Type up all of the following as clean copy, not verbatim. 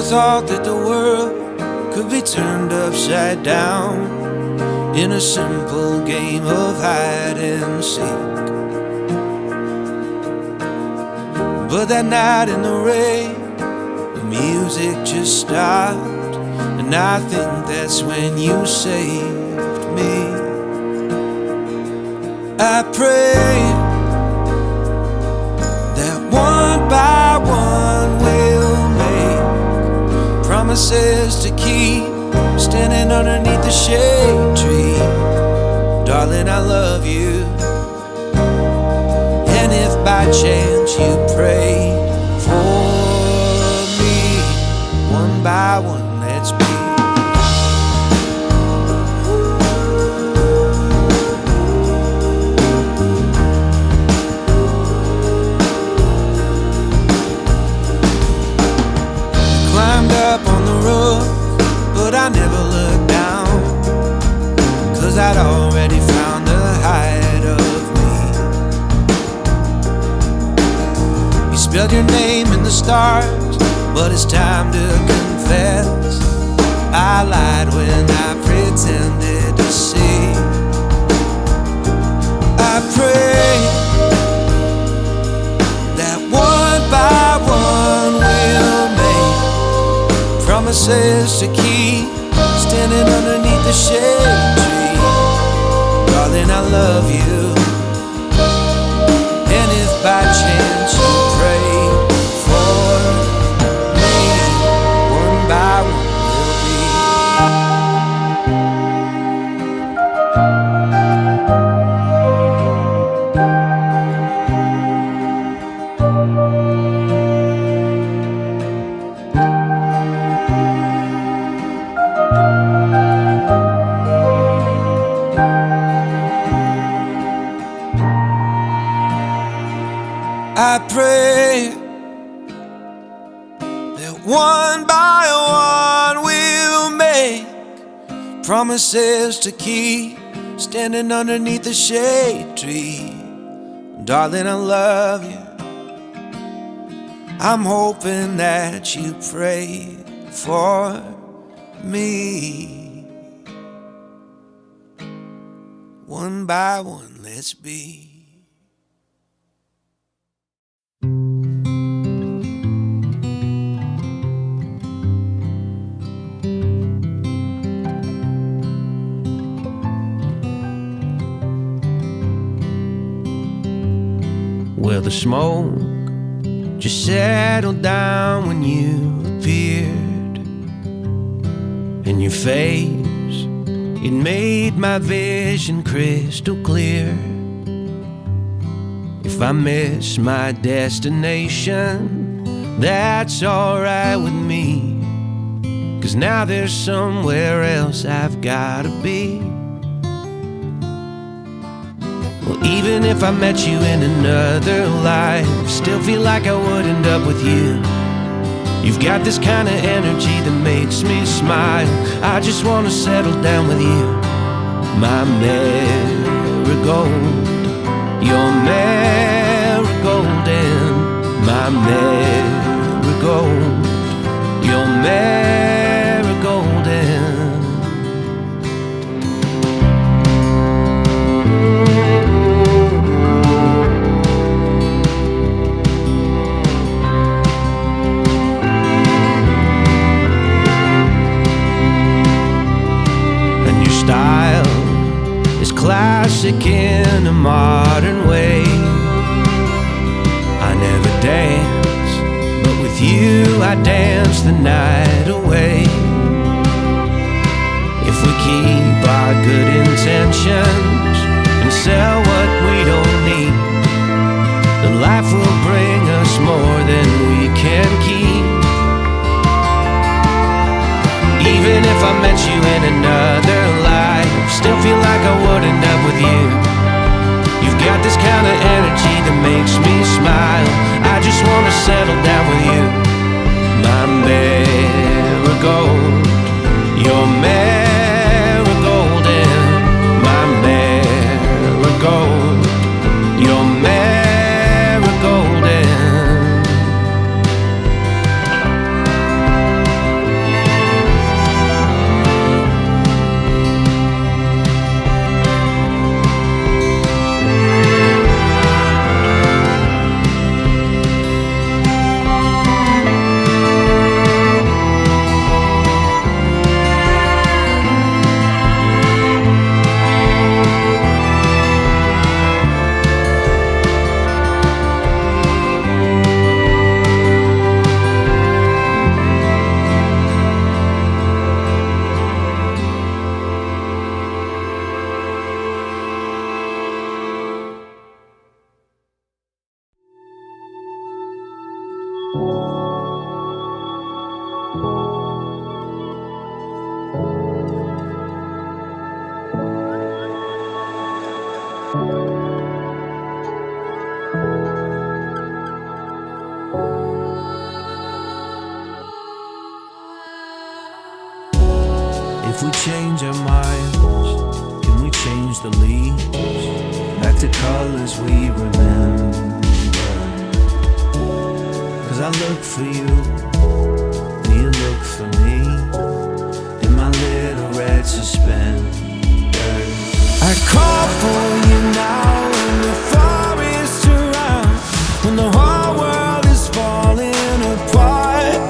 Never thought that the world could be turned upside down in a simple game of hide and seek. But that night in the rain, the music just stopped, and I think that's when you saved me. I prayed that one by one we'll make promises to keep, standing underneath the shade tree. Darling, I love you. And if by chance you prayed for me, one by one, let's be. Climbed up on the roof, but I never looked down, 'cause I'd already found the height of me. You spelled your name in the stars, but it's time to confess, I lied when I pretended to see. I pray that one by one we'll make promises to keep, standing underneath the shade tree. Darling, I love you. And if by chance you pray for me, one by one we'll be. I pray that one by one we'll make promises to keep, standing underneath the shade tree. Darling, I love you. I'm hoping that you pray for me. One by one, let's be. Well, the smoke just settled down when you appeared, and your face, it made my vision crystal clear. If I miss my destination, that's alright with me, 'cause now there's somewhere else I've gotta be. Well, even if I met you in another life, still feel like I would end up with you. You've got this kind of energy that makes me smile. I just want to settle down with you. My marigold, your marigold, and my marigold, your marigold, and style is classic in a modern way. I never dance, but with you I dance the night away. If we keep our good intentions and sell what we don't need, then life will bring us more than we can keep. Even if I met you in another life, still feel like I would end up with you. You've got this kind of energy that makes me smile. I just want to settle down with you. My marigold, your marigold, and my marigold, your marigold, and back to colors we remember. 'Cause I look for you, do you look for me? In my little red suspenders, I call for you now when the forest around, when the whole world is falling apart.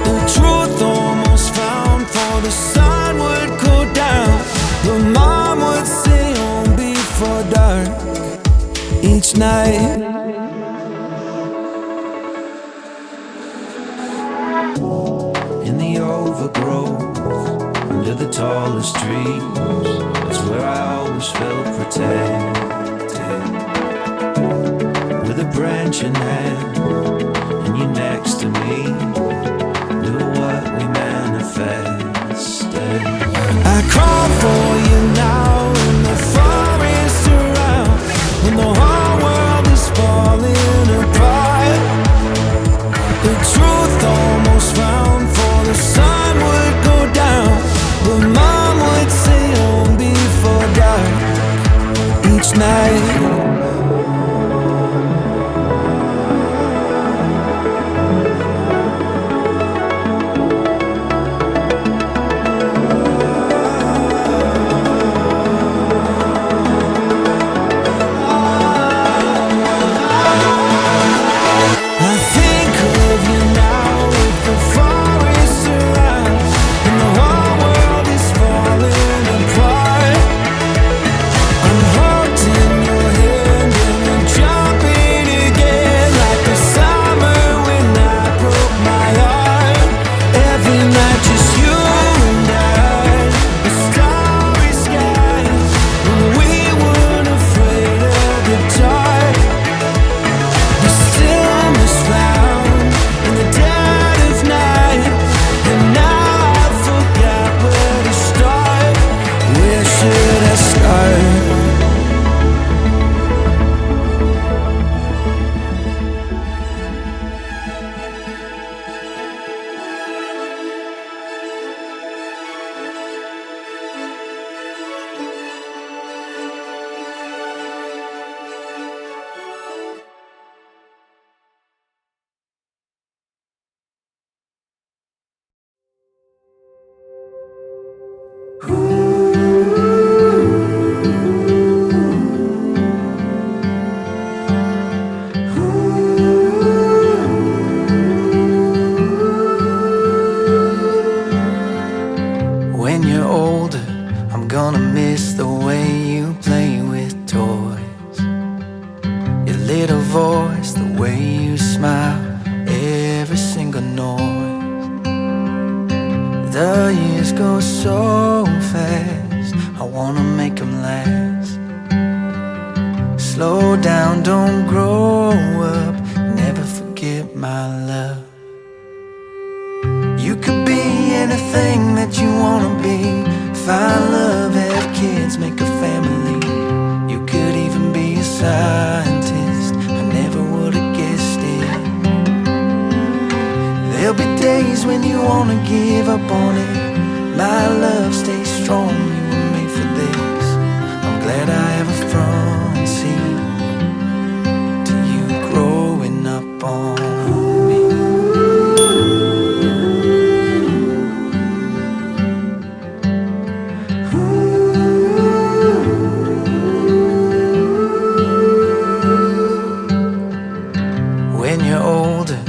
The truth almost found, for the sun would go down, the mom would stay home before dark each night. In the overgrowth, under the tallest trees, that's where I always felt protected. With a branch in hand, and you next to me, knew what we manifested. I call for you now in the forest around, when the whole world is falling apart. The truth almost found, for the sun would go down, but mom would stay home before dark each night. When you're older, I'm gonna miss the way you play with toys, your little voice, the way you smile, every single noise. The years go so fast, I wanna make them last. Slow down, don't grow up, never forget my love. You could be anything that you wanna be, find love, have kids, make a family. You could even be a scientist, I never would've guessed it. There'll be days when you wanna give up on it. My love, stay strong, you were made for this. I'm glad I have a front seat to you growing up on me. When you're older,